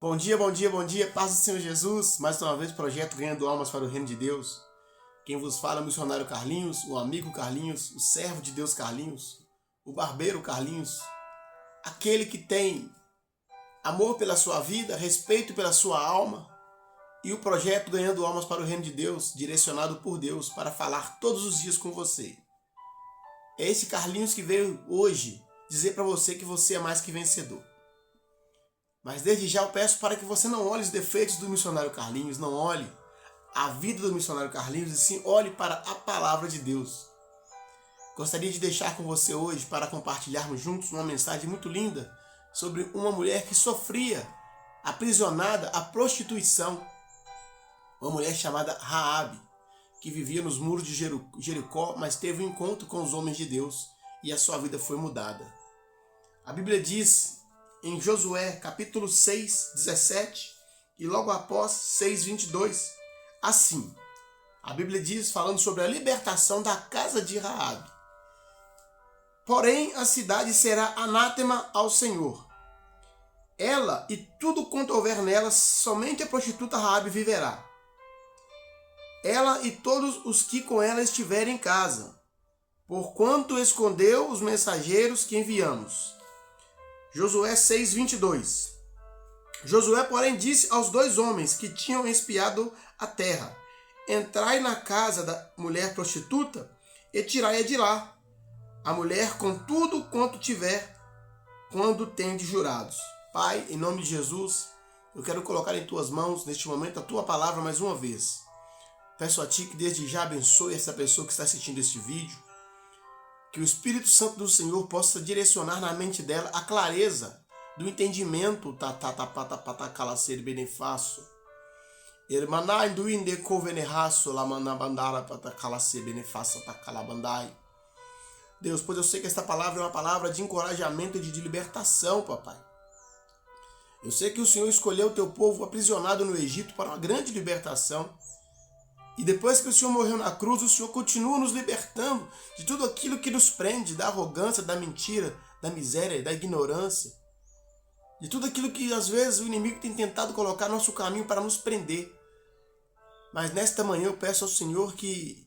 Bom dia, bom dia, bom dia, paz do Senhor Jesus. Mais uma vez, projeto Ganhando Almas para o Reino de Deus. Quem vos fala é o missionário Carlinhos, o amigo Carlinhos, o servo de Deus Carlinhos, o barbeiro Carlinhos, aquele que tem amor pela sua vida, respeito pela sua alma e o projeto Ganhando Almas para o Reino de Deus, direcionado por Deus para falar todos os dias com você. É esse Carlinhos que veio hoje dizer para você que você é mais que vencedor. Mas desde já eu peço para que você não olhe os defeitos do missionário Carlinhos, não olhe a vida do missionário Carlinhos, e sim olhe para a palavra de Deus. Gostaria de deixar com você hoje para compartilharmos juntos uma mensagem muito linda sobre uma mulher que sofria, aprisionada à prostituição. Uma mulher chamada Raabe, que vivia nos muros de Jericó, mas teve um encontro com os homens de Deus e a sua vida foi mudada. A Bíblia diz em Josué capítulo 6, 17 e logo após 6, 22, assim, a Bíblia diz falando sobre a libertação da casa de Raabe. Porém a cidade será anátema ao Senhor. Ela e tudo quanto houver nela, somente a prostituta Raabe viverá. Ela e todos os que com ela estiverem em casa, porquanto escondeu os mensageiros que enviamos. Josué 6, 22. Josué, porém, disse aos dois homens que tinham espiado a terra: entrai na casa da mulher prostituta e tirai-a de lá, a mulher com tudo quanto tiver, quando tendes jurados. Pai, em nome de Jesus, eu quero colocar em tuas mãos, neste momento, a tua palavra mais uma vez. Peço a ti que desde já abençoe essa pessoa que está assistindo este vídeo, que o Espírito Santo do Senhor possa direcionar na mente dela a clareza do entendimento Deus, pois eu sei que esta palavra é uma palavra de encorajamento e de libertação, papai. Eu sei que o Senhor escolheu o teu povo aprisionado no Egito para uma grande libertação. E depois que o Senhor morreu na cruz, o Senhor continua nos libertando de tudo aquilo que nos prende, da arrogância, da mentira, da miséria, da ignorância. De tudo aquilo que às vezes o inimigo tem tentado colocar no nosso caminho para nos prender. Mas nesta manhã eu peço ao Senhor que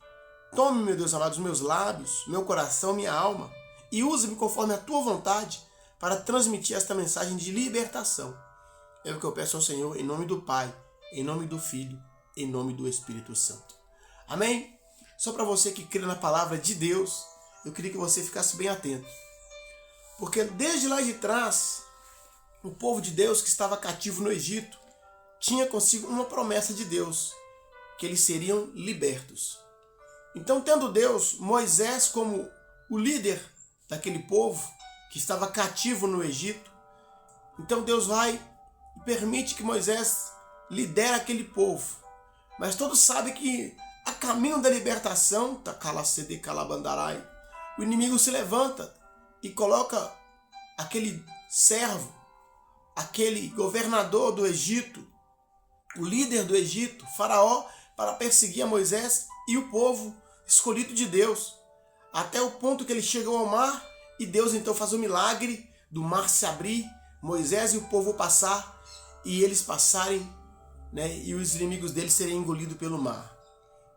tome, meu Deus amado, os meus lábios, meu coração, minha alma, e use-me conforme a tua vontade para transmitir esta mensagem de libertação. É o que eu peço ao Senhor em nome do Pai, em nome do Filho, em nome do Espírito Santo. Amém? Só para você que crê na palavra de Deus, eu queria que você ficasse bem atento. Porque desde lá de trás, o povo de Deus que estava cativo no Egito tinha consigo uma promessa de Deus, que eles seriam libertos. Então, tendo Deus, Moisés como o líder daquele povo que estava cativo no Egito, então Deus vai e permite que Moisés lidere aquele povo. Mas todos sabem que a caminho da libertação, o inimigo se levanta e coloca aquele servo, aquele governador do Egito, o líder do Egito, Faraó, para perseguir a Moisés e o povo escolhido de Deus, até o ponto que ele chegou ao mar e Deus então faz o milagre do mar se abrir, Moisés e o povo passar e eles passarem, e os inimigos deles serem engolidos pelo mar.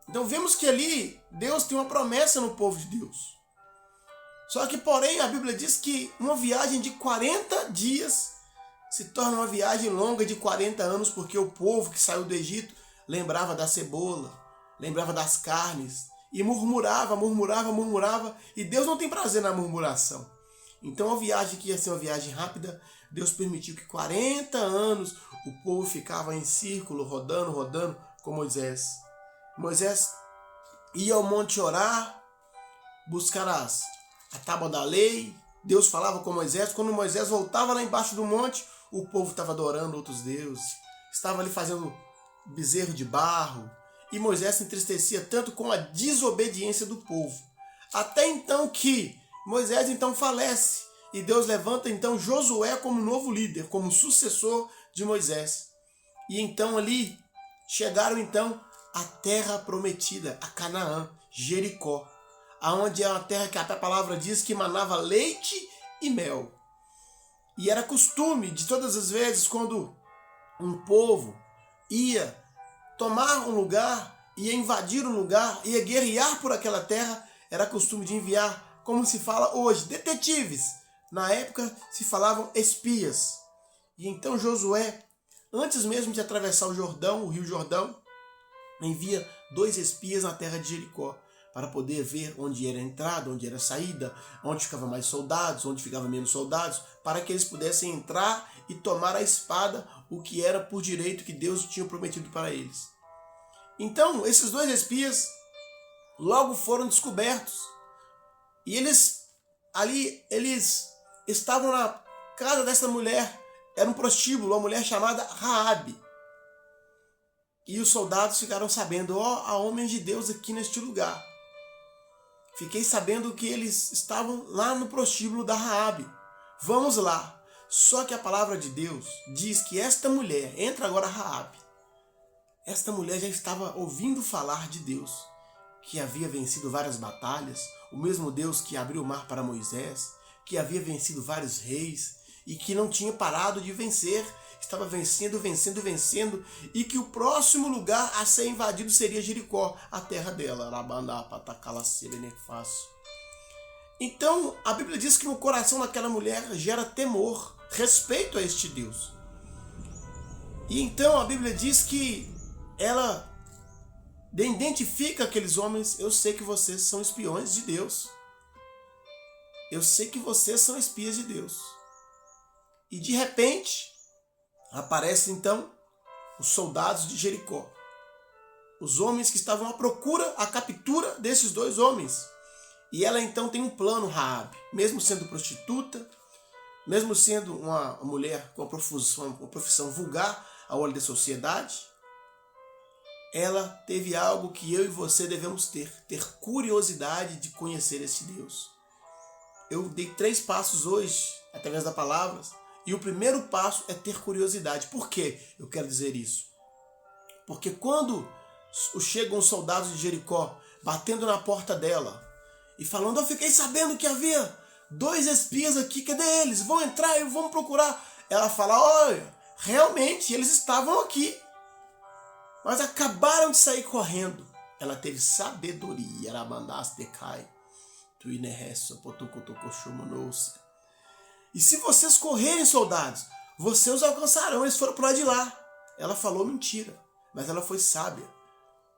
Então vemos que ali Deus tem uma promessa no povo de Deus. Só que, porém, a Bíblia diz que uma viagem de 40 dias se torna uma viagem longa de 40 anos, porque o povo que saiu do Egito lembrava da cebola, lembrava das carnes, e murmurava, e Deus não tem prazer na murmuração. Então a viagem que ia ser uma viagem rápida, Deus permitiu que 40 anos o povo ficava em círculo, rodando com Moisés. Moisés ia ao monte orar, buscar a tábua da lei. Deus falava com Moisés. Quando Moisés voltava lá embaixo do monte, o povo estava adorando outros deuses. Estava ali fazendo bezerro de barro. E Moisés se entristecia tanto com a desobediência do povo. Até então que Moisés então falece. E Deus levanta então Josué como novo líder, como sucessor de Moisés. E então ali chegaram então à terra prometida, a Canaã, Jericó. Aonde é uma terra que a palavra diz que manava leite e mel. E era costume de todas as vezes quando um povo ia tomar um lugar, ia invadir um lugar, ia guerrear por aquela terra, era costume de enviar, como se fala hoje, detetives. Na época se falavam espias. E então Josué, antes mesmo de atravessar o Jordão, o Rio Jordão, envia 2 espias na terra de Jericó, para poder ver onde era a entrada, onde era a saída, onde ficavam mais soldados, onde ficavam menos soldados, para que eles pudessem entrar e tomar a espada, o que era por direito que Deus tinha prometido para eles. Então, esses 2 espias logo foram descobertos. E eles estavam na casa dessa mulher, era um prostíbulo, uma mulher chamada Raabe. E os soldados ficaram sabendo, há homens de Deus aqui neste lugar. Fiquei sabendo que eles estavam lá no prostíbulo da Raabe. Vamos lá. Só que a palavra de Deus diz que esta mulher, entra agora Raabe, esta mulher já estava ouvindo falar de Deus, que havia vencido várias batalhas, o mesmo Deus que abriu o mar para Moisés, que havia vencido vários reis e que não tinha parado de vencer, estava vencendo, e que o próximo lugar a ser invadido seria Jericó, a terra dela. Então, a Bíblia diz que no coração daquela mulher gera temor, respeito a este Deus. E então a Bíblia diz que ela identifica aqueles homens. Eu sei que vocês são espiões de Deus. Eu sei que vocês são espias de Deus. E de repente aparecem então os soldados de Jericó. Os homens que estavam à procura, à captura desses 2 homens. E ela então tem um plano, Raabe, mesmo sendo prostituta, mesmo sendo uma mulher com uma profissão vulgar ao olho da sociedade, ela teve algo que eu e você devemos ter curiosidade de conhecer esse Deus. Eu dei 3 passos hoje, através da palavra, e o primeiro passo é ter curiosidade. Por que eu quero dizer isso? Porque quando chegam os soldados de Jericó, batendo na porta dela, e falando, eu fiquei sabendo que havia 2 espias aqui, cadê eles? Vão entrar e vão procurar. Ela fala, olha, realmente eles estavam aqui, mas acabaram de sair correndo. Ela teve sabedoria, ela mandasse decai. E se vocês correrem, soldados, vocês os alcançarão. Eles foram para lá de lá. Ela falou mentira, mas ela foi sábia.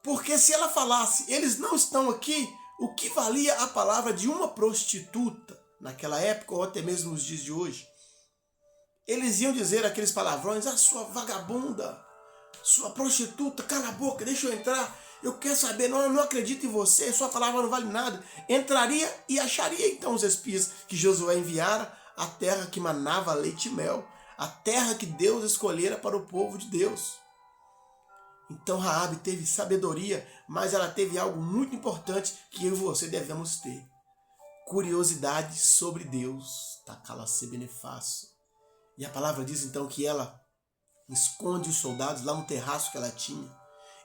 Porque se ela falasse, eles não estão aqui, o que valia a palavra de uma prostituta naquela época, ou até mesmo nos dias de hoje? Eles iam dizer aqueles palavrões, sua vagabunda, sua prostituta, cala a boca, deixa eu entrar. Eu quero saber, não, eu não acredito em você, sua palavra não vale nada. Entraria e acharia então os espias que Josué enviara, a terra que manava leite e mel, a terra que Deus escolhera para o povo de Deus. Então Raabe teve sabedoria, mas ela teve algo muito importante que eu e você devemos ter. Curiosidade sobre Deus. E a palavra diz então que ela esconde os soldados lá no terraço que ela tinha,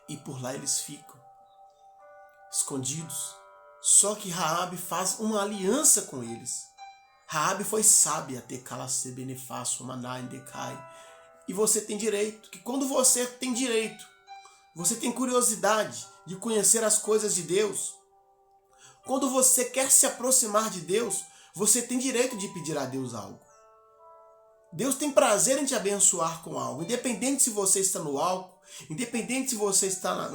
e por lá eles ficam escondidos. Só que Raabe faz uma aliança com eles. Raabe foi sábia, e você tem direito, que quando você tem direito, você tem curiosidade de conhecer as coisas de Deus, quando você quer se aproximar de Deus, você tem direito de pedir a Deus algo. Deus tem prazer em te abençoar com algo, independente se você está no álcool, independente se você está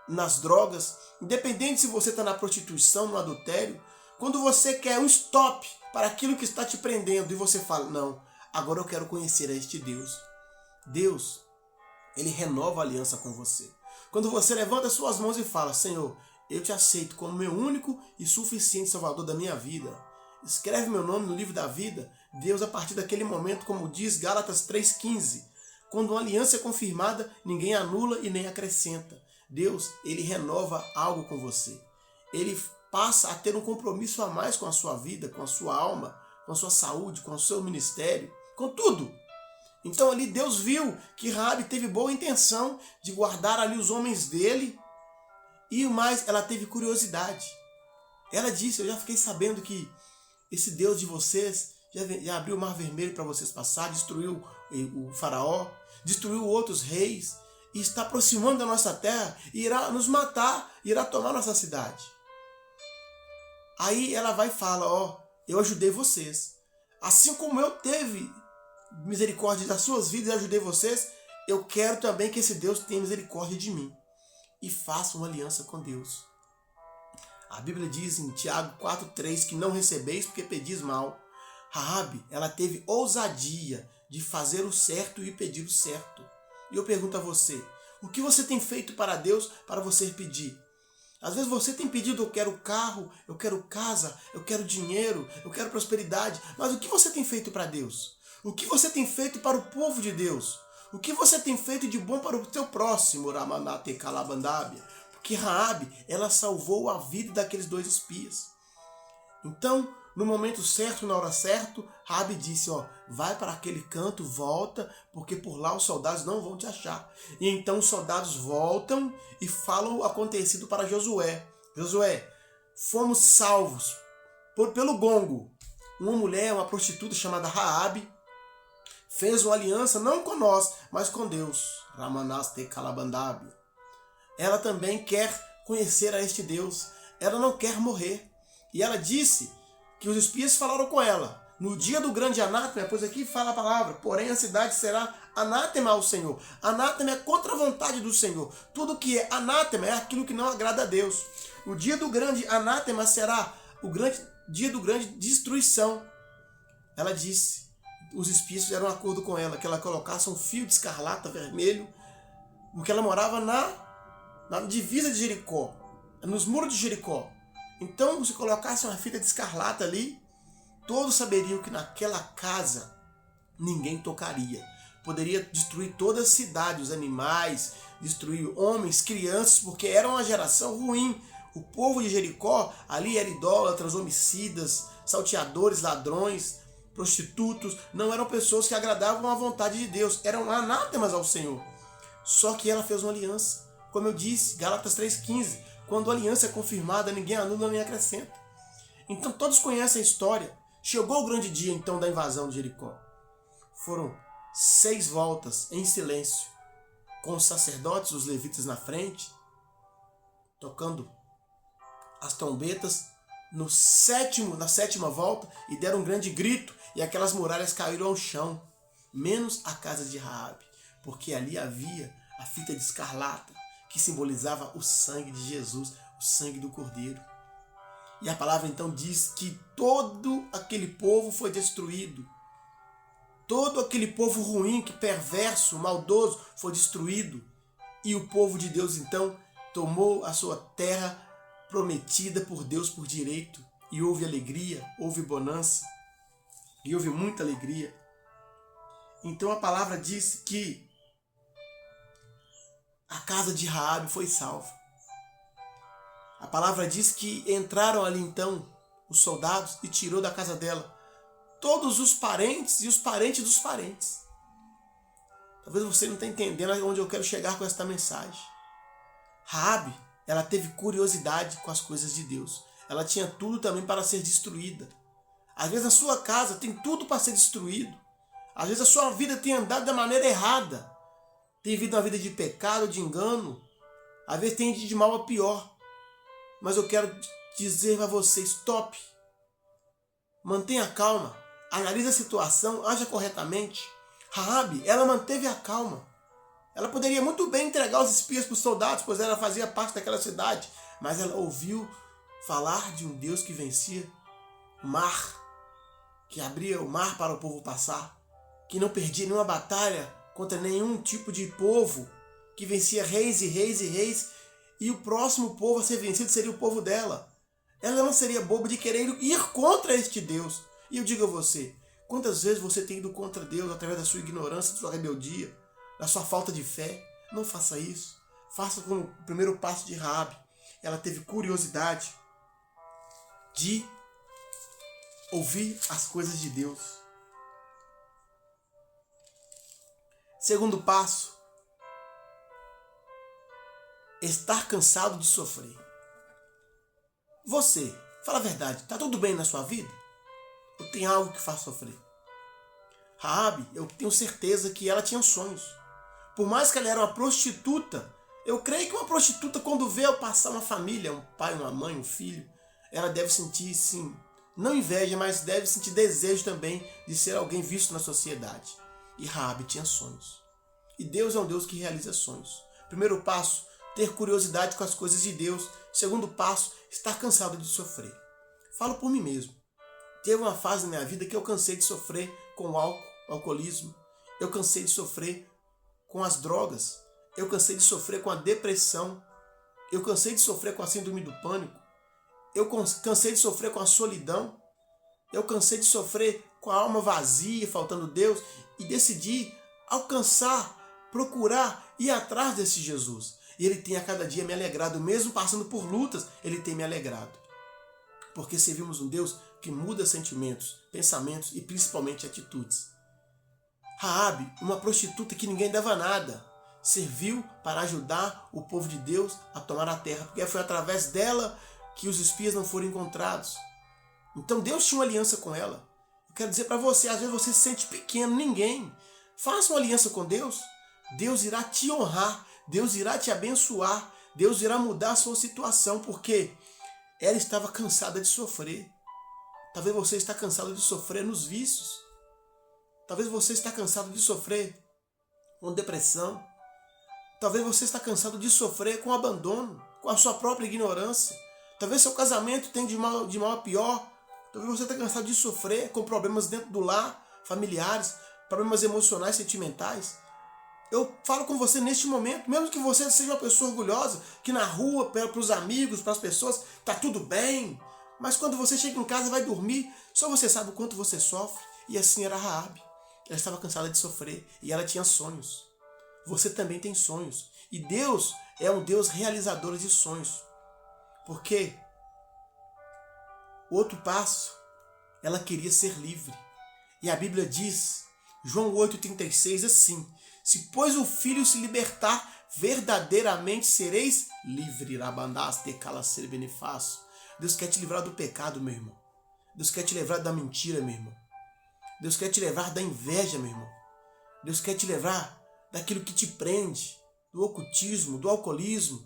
nas drogas, independente se você está na prostituição, no adultério. Quando você quer um stop para aquilo que está te prendendo e você fala, não, agora eu quero conhecer este Deus. Deus, Ele renova a aliança com você. Quando você levanta suas mãos e fala, Senhor, eu te aceito como meu único e suficiente Salvador da minha vida. Escreve meu nome no livro da vida. Deus, a partir daquele momento, como diz Gálatas 3,15, quando uma aliança é confirmada, ninguém anula e nem acrescenta. Deus, Ele renova algo com você. Ele passa a ter um compromisso a mais com a sua vida, com a sua alma, com a sua saúde, com o seu ministério, com tudo. Então ali Deus viu que Raabe teve boa intenção de guardar ali os homens dele, e mais, ela teve curiosidade. Ela disse, eu já fiquei sabendo que esse Deus de vocês já abriu o mar vermelho para vocês passar, destruiu o faraó, destruiu outros reis e está aproximando da nossa terra e irá nos matar, irá tomar nossa cidade. Aí ela vai e fala, eu ajudei vocês. Assim como eu teve misericórdia das suas vidas e ajudei vocês, eu quero também que esse Deus tenha misericórdia de mim. E faça uma aliança com Deus. A Bíblia diz em Tiago 4,3 que não recebeis porque pedis mal. Raabe, ela teve ousadia de fazer o certo e pedir o certo. E eu pergunto a você, o que você tem feito para Deus para você pedir? Às vezes você tem pedido, eu quero carro, eu quero casa, eu quero dinheiro, eu quero prosperidade. Mas o que você tem feito para Deus? O que você tem feito para o povo de Deus? O que você tem feito de bom para o teu próximo? Ramanate Kalabandábia. Porque Raabe, ela salvou a vida daqueles 2 espias. Então, no momento certo, na hora certa, Raabe disse, vai para aquele canto, volta, porque por lá os soldados não vão te achar. E então os soldados voltam e falam o acontecido para Josué. Josué, fomos salvos pelo gongo. Uma mulher, uma prostituta chamada Raabe, fez uma aliança não com nós, mas com Deus. Ramanaste Kalabandábia. Ela também quer conhecer a este Deus. Ela não quer morrer. E ela disse que os espias falaram com ela, no dia do grande anátema, pois aqui fala a palavra, porém a cidade será anátema ao Senhor. Anátema é contra a vontade do Senhor. Tudo que é anátema é aquilo que não agrada a Deus. O dia do grande anátema será o dia do grande destruição. Ela disse, os espias fizeram um acordo com ela, que ela colocasse um fio de escarlata vermelho, porque ela morava na divisa de Jericó, nos muros de Jericó. Então, se colocasse uma fita de escarlata ali, todos saberiam que naquela casa ninguém tocaria. Poderia destruir toda a cidade, os animais, destruir homens, crianças, porque era uma geração ruim. O povo de Jericó ali era idólatras, homicidas, salteadores, ladrões, prostitutos. Não eram pessoas que agradavam a vontade de Deus, eram anátemas ao Senhor. Só que ela fez uma aliança. Como eu disse, Gálatas 3,15, quando a aliança é confirmada, ninguém anula nem acrescenta. Então todos conhecem a história. Chegou o grande dia então da invasão de Jericó. Foram 6 voltas em silêncio, com os sacerdotes, os levitas na frente, tocando as trombetas na 7ª volta, e deram um grande grito, e aquelas muralhas caíram ao chão, menos a casa de Raabe, porque ali havia a fita de escarlata, que simbolizava o sangue de Jesus, o sangue do Cordeiro. E a palavra então diz que todo aquele povo foi destruído. Todo aquele povo ruim, que perverso, maldoso, foi destruído. E o povo de Deus então tomou a sua terra prometida por Deus por direito. E houve alegria, houve bonança, e houve muita alegria. Então a palavra diz que a casa de Raabe foi salva. A palavra diz que entraram ali então os soldados e tirou da casa dela todos os parentes e os parentes dos parentes. Talvez você não esteja entendendo onde eu quero chegar com esta mensagem. Raabe, ela teve curiosidade com as coisas de Deus. Ela tinha tudo também para ser destruída. Às vezes a sua casa tem tudo para ser destruído. Às vezes a sua vida tem andado da maneira errada. Tem vivido uma vida de pecado, de engano. Às vezes tem ido de mal a pior. Mas eu quero dizer para você, stop. Mantenha calma. Analise a situação, haja corretamente. Raabe, ela manteve a calma. Ela poderia muito bem entregar os espias para os soldados, pois ela fazia parte daquela cidade. Mas ela ouviu falar de um Deus que vencia o mar, que abria o mar para o povo passar, que não perdia nenhuma batalha contra nenhum tipo de povo, que vencia reis e reis e reis, e o próximo povo a ser vencido seria o povo dela. Ela não seria boba de querer ir contra este Deus. E eu digo a você, quantas vezes você tem ido contra Deus através da sua ignorância, da sua rebeldia, da sua falta de fé? Não faça isso. Faça como o primeiro passo de Raabe. Ela teve curiosidade de ouvir as coisas de Deus. Segundo passo, estar cansado de sofrer. Você, fala a verdade, está tudo bem na sua vida? Ou tem algo que faz sofrer? Raabe, eu tenho certeza que ela tinha sonhos. Por mais que ela era uma prostituta, eu creio que uma prostituta, quando vê passar uma família, um pai, uma mãe, um filho, ela deve sentir, sim, não inveja, mas deve sentir desejo também de ser alguém visto na sociedade. E Raabe tinha sonhos. E Deus é um Deus que realiza sonhos. Primeiro passo, ter curiosidade com as coisas de Deus. Segundo passo, estar cansado de sofrer. Falo por mim mesmo. Teve uma fase na minha vida que eu cansei de sofrer com o álcool, alcoolismo. Eu cansei de sofrer com as drogas. Eu cansei de sofrer com a depressão. Eu cansei de sofrer com a síndrome do pânico. Eu cansei de sofrer com a solidão. Eu cansei de sofrer com a alma vazia, faltando Deus. E decidi alcançar, procurar, ir atrás desse Jesus. E Ele tem a cada dia me alegrado. Mesmo passando por lutas, Ele tem me alegrado. Porque servimos um Deus que muda sentimentos, pensamentos e principalmente atitudes. Raabe, uma prostituta que ninguém dava nada, serviu para ajudar o povo de Deus a tomar a terra, porque foi através dela que os espias não foram encontrados. Então Deus tinha uma aliança com ela. Eu quero dizer para você, às vezes você se sente pequeno, ninguém. Faça uma aliança com Deus. Deus irá te honrar, Deus irá te abençoar, Deus irá mudar a sua situação, porque ela estava cansada de sofrer. Talvez você está cansado de sofrer nos vícios. Talvez você está cansado de sofrer com depressão. Talvez você está cansado de sofrer com abandono, com a sua própria ignorância. Talvez seu casamento tenha de mal a pior. Talvez você está cansado de sofrer com problemas dentro do lar, familiares, problemas emocionais, sentimentais. Eu falo com você neste momento, mesmo que você seja uma pessoa orgulhosa, que na rua, para os amigos, para as pessoas, está tudo bem. Mas quando você chega em casa e vai dormir, só você sabe o quanto você sofre. E assim era Raabe. Ela estava cansada de sofrer e ela tinha sonhos. Você também tem sonhos. E Deus é um Deus realizador de sonhos. Porque o outro passo, ela queria ser livre. E a Bíblia diz, João 8,36, assim: se pois o Filho se libertar, verdadeiramente sereis livre. Deus quer te livrar do pecado, meu irmão. Deus quer te livrar da mentira, meu irmão. Deus quer te livrar da inveja, meu irmão. Deus quer te livrar daquilo que te prende, do ocultismo, do alcoolismo,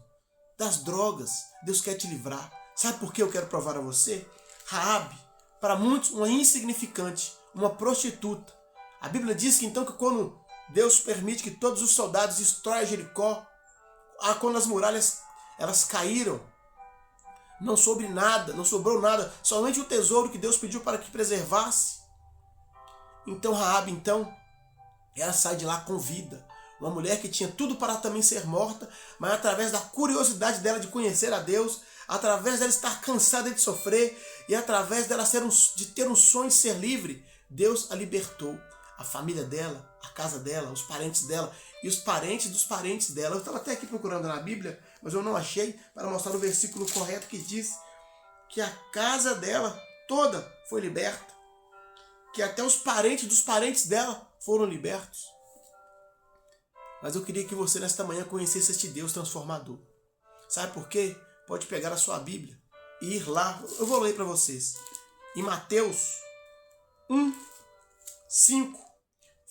das drogas. Deus quer te livrar. Sabe por que eu quero provar a você? Raabe, para muitos, uma insignificante, uma prostituta. A Bíblia diz que então que quando Deus permite que todos os soldados destroem Jericó, quando as muralhas elas caíram, não sobrou nada, somente o tesouro que Deus pediu para que preservasse. Então Raabe, ela sai de lá com vida. Uma mulher que tinha tudo para também ser morta, mas através da curiosidade dela de conhecer a Deus, através dela estar cansada de sofrer e através dela de ter um sonho de ser livre, Deus a libertou. A família dela, a casa dela, os parentes dela e os parentes dos parentes dela. Eu estava até aqui procurando na Bíblia, mas eu não achei para mostrar o versículo correto que diz que a casa dela toda foi liberta. Que até os parentes dos parentes dela foram libertos. Mas eu queria que você nesta manhã conhecesse este Deus transformador. Sabe por quê? Pode pegar a sua Bíblia e ir lá. Eu vou ler para vocês. Em Mateus 1:5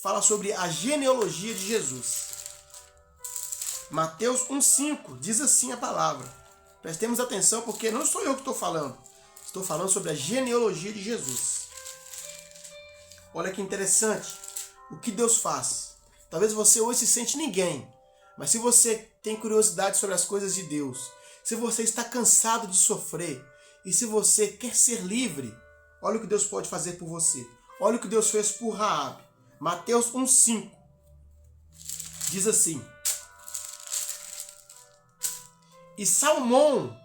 fala sobre a genealogia de Jesus. Mateus 1:5 diz assim a palavra. Prestemos atenção porque não sou eu que estou falando. Estou falando sobre a genealogia de Jesus. Olha que interessante o que Deus faz. Talvez você hoje se sente ninguém, mas se você tem curiosidade sobre as coisas de Deus, se você está cansado de sofrer e se você quer ser livre, olha o que Deus pode fazer por você. Olha o que Deus fez por Raabe. Mateus 1:5 diz assim: e Salmão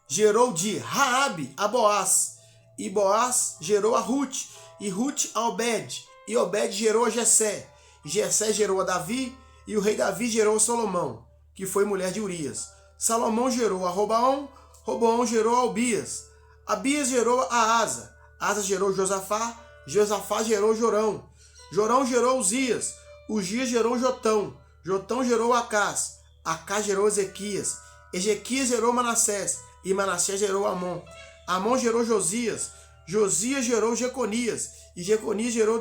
gerou de Raabe a Boaz, e Boaz gerou a Ruth, e Ruth a Obed, e Obed gerou a Jessé, e Jessé gerou a Davi, e o rei Davi gerou a Salomão, que foi mulher de Urias. Salomão gerou a Roboão, Roboão gerou a Abias, Abias gerou a Asa, Asa gerou Josafá, Josafá gerou Jorão, Jorão gerou Uzias, Uzias gerou Jotão, Jotão gerou Acás, Acás gerou Ezequias, Ezequias gerou Manassés, e Manassés gerou Amon, Amon gerou Josias, Josias gerou Jeconias, e Jeconias gerou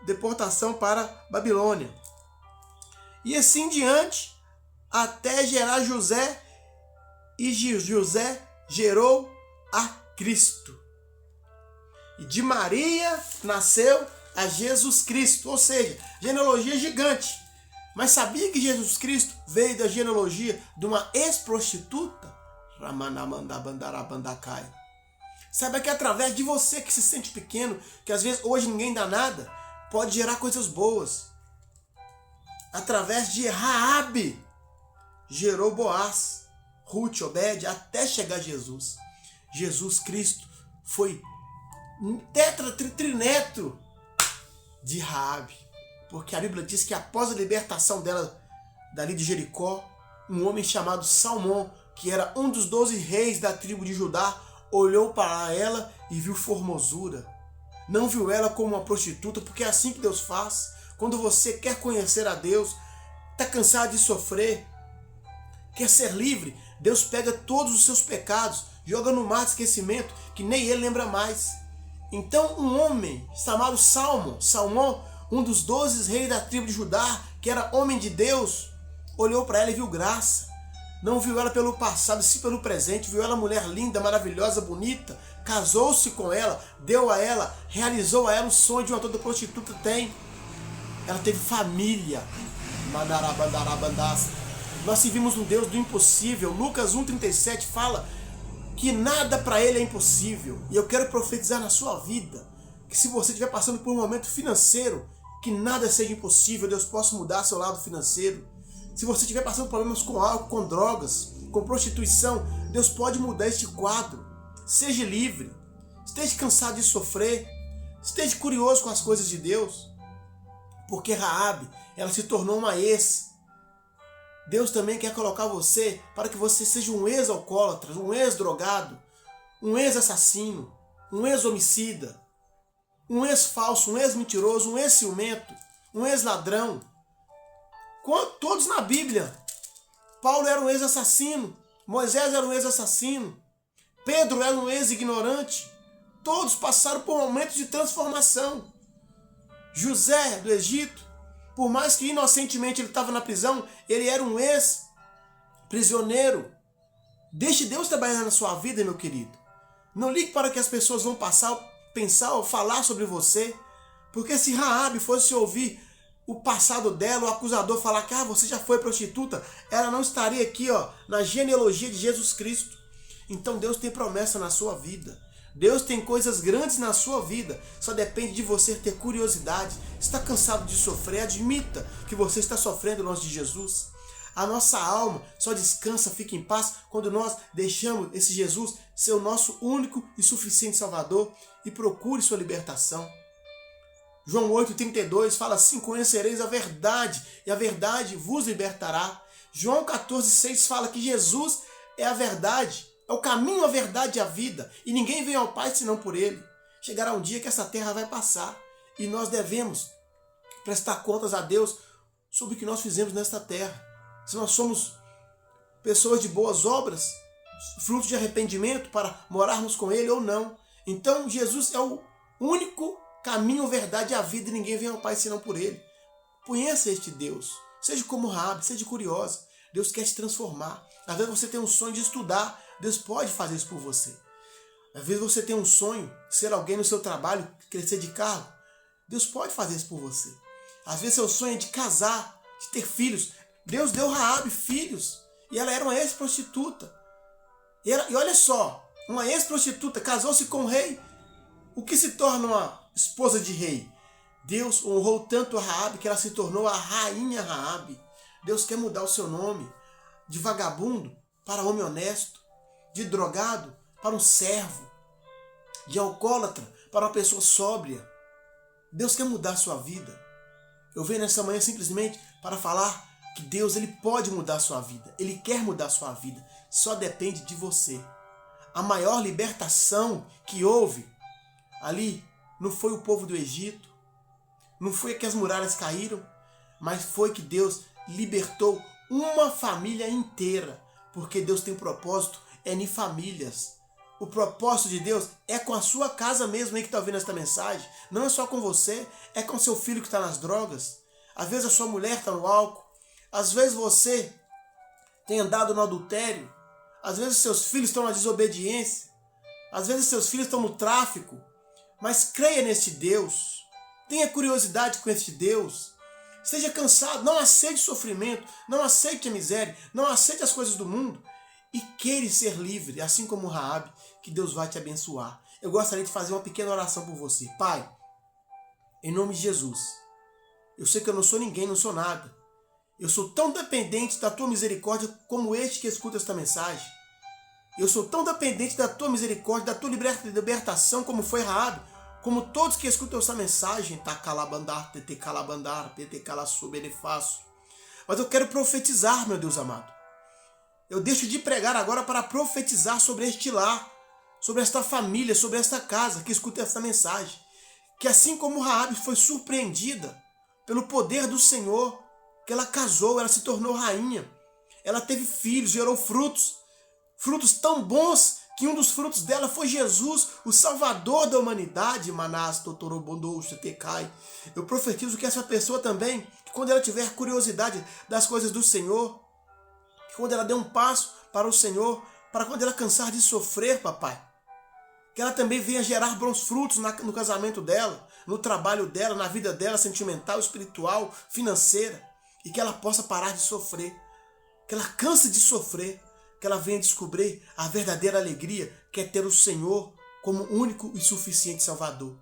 deportação para Babilônia. E assim diante, até gerar José, e José gerou a Cristo. E de Maria nasceu a Jesus Cristo, ou seja, genealogia gigante. Mas sabia que Jesus Cristo veio da genealogia de uma ex-prostituta? Saiba que através de você que se sente pequeno, que às vezes hoje ninguém dá nada, pode gerar coisas boas. Através de Raabe, gerou Boaz, Ruth, Obed, até chegar Jesus. Jesus Cristo foi trineto de Raabe, porque a Bíblia diz que após a libertação dela dali de Jericó, um homem chamado Salmão, que era um dos 12 reis da tribo de Judá, olhou para ela e viu formosura. Não viu ela como uma prostituta, porque é assim que Deus faz. Quando você quer conhecer a Deus, está cansado de sofrer, quer ser livre, Deus pega todos os seus pecados, joga no mar de esquecimento, que nem ele lembra mais. Então um homem chamado Salmão, um dos 12 reis da tribo de Judá, que era homem de Deus, olhou para ela e viu graça. Não viu ela pelo passado, sim pelo presente. Viu ela mulher linda, maravilhosa, bonita. Casou-se com ela, deu a ela, realizou a ela o sonho de uma toda prostituta tem. Ela teve família. Nós servimos um Deus do impossível. Lucas 1,37 fala que nada para ele é impossível. E eu quero profetizar na sua vida que se você estiver passando por um momento financeiro, que nada seja impossível, Deus possa mudar seu lado financeiro. Se você estiver passando problemas com álcool, com drogas, com prostituição, Deus pode mudar este quadro. Seja livre. Esteja cansado de sofrer. Esteja curioso com as coisas de Deus. Porque Raabe, ela se tornou uma ex. Deus também quer colocar você para que você seja um ex-alcoólatra, um ex-drogado, um ex-assassino, um ex-homicida, um ex-falso, um ex-mentiroso, um ex-ciumento, um ex-ladrão. Todos na Bíblia. Paulo era um ex-assassino, Moisés era um ex-assassino, Pedro era um ex-ignorante. Todos passaram por momentos de transformação. José do Egito, por mais que inocentemente ele estava na prisão, ele era um ex-prisioneiro. Deixe Deus trabalhar na sua vida, meu querido. Não ligue para que as pessoas vão pensar ou falar sobre você, porque se Raabe fosse ouvir o passado dela, o acusador falar que você já foi prostituta, ela não estaria aqui na genealogia de Jesus Cristo. Então Deus tem promessa na sua vida. Deus tem coisas grandes na sua vida. Só depende de você ter curiosidade. Está cansado de sofrer? Admita que você está sofrendo longe de Jesus. A nossa alma só descansa, fica em paz quando nós deixamos esse Jesus ser o nosso único e suficiente Salvador e procure sua libertação. João 8,32 fala assim: conhecereis a verdade e a verdade vos libertará. João 14,6 fala que Jesus é a verdade, é o caminho, a verdade e a vida, e ninguém vem ao Pai senão por Ele. Chegará um dia que essa terra vai passar e nós devemos prestar contas a Deus sobre o que nós fizemos nesta terra. Se nós somos pessoas de boas obras, fruto de arrependimento para morarmos com Ele ou não. Então Jesus é o único caminho, verdade e a vida, e ninguém vem ao Pai senão por Ele. Conheça este Deus. Seja como Raabe, seja curiosa. Deus quer te transformar. Às vezes você tem um sonho de estudar. Deus pode fazer isso por você. Às vezes você tem um sonho de ser alguém no seu trabalho, crescer de cargo. Deus pode fazer isso por você. Às vezes seu sonho é de casar, de ter filhos. Deus deu Raabe filhos. E ela era uma ex-prostituta. E olha só, uma ex-prostituta casou-se com um rei. O que se torna uma esposa de rei? Deus honrou tanto a Raabe que ela se tornou a rainha Raabe. Deus quer mudar o seu nome de vagabundo para homem honesto, de drogado para um servo, de alcoólatra para uma pessoa sóbria. Deus quer mudar a sua vida. Eu venho nessa manhã simplesmente para falar que Deus ele pode mudar a sua vida. Ele quer mudar a sua vida. Só depende de você. A maior libertação que houve ali não foi o povo do Egito, não foi que as muralhas caíram, mas foi que Deus libertou uma família inteira, porque Deus tem propósito em famílias. O propósito de Deus é com a sua casa mesmo aí que está ouvindo esta mensagem. Não é só com você, é com seu filho que está nas drogas. Às vezes a sua mulher está no álcool, Às vezes você tem andado no adultério. Às vezes seus filhos estão na desobediência. Às vezes seus filhos estão no tráfico. Mas creia neste Deus. Tenha curiosidade com este Deus. Esteja cansado. Não aceite sofrimento. Não aceite a miséria. Não aceite as coisas do mundo. E queira ser livre, assim como Raabe, que Deus vai te abençoar. Eu gostaria de fazer uma pequena oração por você. Pai, em nome de Jesus, eu sei que eu não sou ninguém, não sou nada. Eu sou tão dependente da tua misericórdia como este que escuta esta mensagem. Eu sou tão dependente da tua misericórdia, da tua libertação, como foi Raabe, como todos que escutam essa mensagem. Mas eu quero profetizar, meu Deus amado. Eu deixo de pregar agora para profetizar sobre este lar, sobre esta família, sobre esta casa que escuta esta mensagem. Que assim como Raabe foi surpreendida pelo poder do Senhor, que ela casou, ela se tornou rainha, ela teve filhos, gerou frutos tão bons que um dos frutos dela foi Jesus, o Salvador da humanidade. Eu profetizo que essa pessoa também, que quando ela tiver curiosidade das coisas do Senhor, que quando ela der um passo para o Senhor, para quando ela cansar de sofrer, papai, que ela também venha gerar bons frutos no casamento dela, no trabalho dela, na vida dela sentimental, espiritual, financeira, e que ela possa parar de sofrer, que ela canse de sofrer, que ela venha descobrir a verdadeira alegria que é ter o Senhor como único e suficiente Salvador.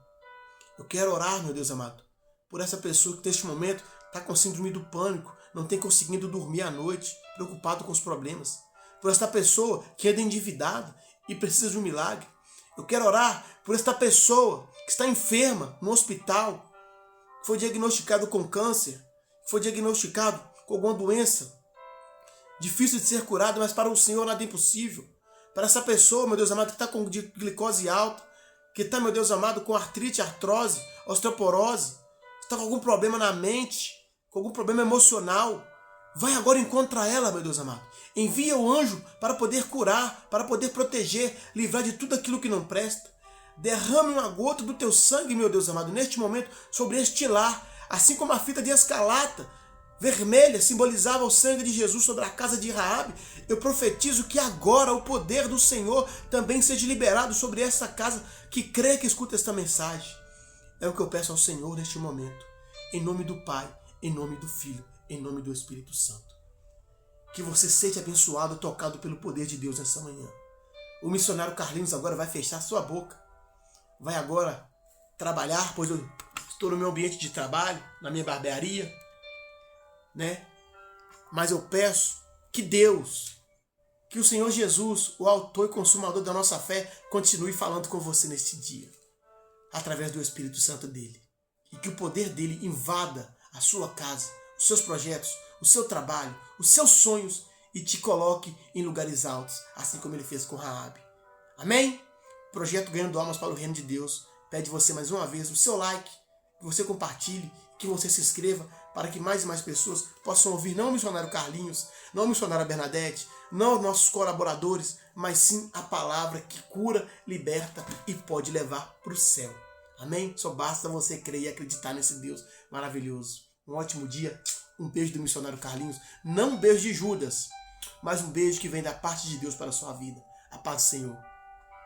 Eu quero orar, meu Deus amado, por essa pessoa que neste momento está com síndrome do pânico, não tem conseguido dormir à noite, preocupado com os problemas. Por esta pessoa que anda endividada e precisa de um milagre. Eu quero orar por esta pessoa que está enferma no hospital, que foi diagnosticado com câncer, que foi diagnosticado com alguma doença difícil de ser curada, mas para o Senhor nada é impossível. Para essa pessoa, meu Deus amado, que está com glicose alta, que está, meu Deus amado, com artrite, artrose, osteoporose, que está com algum problema na mente, com algum problema emocional, vai agora encontrar ela, meu Deus amado. Envia o anjo para poder curar, para poder proteger, livrar de tudo aquilo que não presta. Derrame uma gota do teu sangue, meu Deus amado, neste momento, sobre este lar, assim como a fita de escarlata vermelha simbolizava o sangue de Jesus sobre a casa de Raabe. Eu profetizo que agora o poder do Senhor também seja liberado sobre essa casa que crê, que escuta esta mensagem. É o que eu peço ao Senhor neste momento, em nome do Pai, em nome do Filho, em nome do Espírito Santo. Que você seja abençoado, tocado pelo poder de Deus nessa manhã. O missionário Carlinhos agora vai fechar sua boca. Vai agora trabalhar, pois eu estou no meu ambiente de trabalho, na minha barbearia, né? Mas eu peço que Deus, que o Senhor Jesus, o autor e consumador da nossa fé, continue falando com você neste dia, através do Espírito Santo dele. E que o poder dele invada a sua casa, os seus projetos, o seu trabalho, os seus sonhos e te coloque em lugares altos, assim como ele fez com Raabe. Amém? O projeto Ganhando Almas para o Reino de Deus pede você mais uma vez o seu like, que você compartilhe, que você se inscreva para que mais e mais pessoas possam ouvir não o missionário Carlinhos, não a missionária Bernadette, não os nossos colaboradores, mas sim a palavra que cura, liberta e pode levar para o céu. Amém? Só basta você crer e acreditar nesse Deus maravilhoso. Um ótimo dia, um beijo do missionário Carlinhos, não um beijo de Judas, mas um beijo que vem da parte de Deus para a sua vida. A paz do Senhor.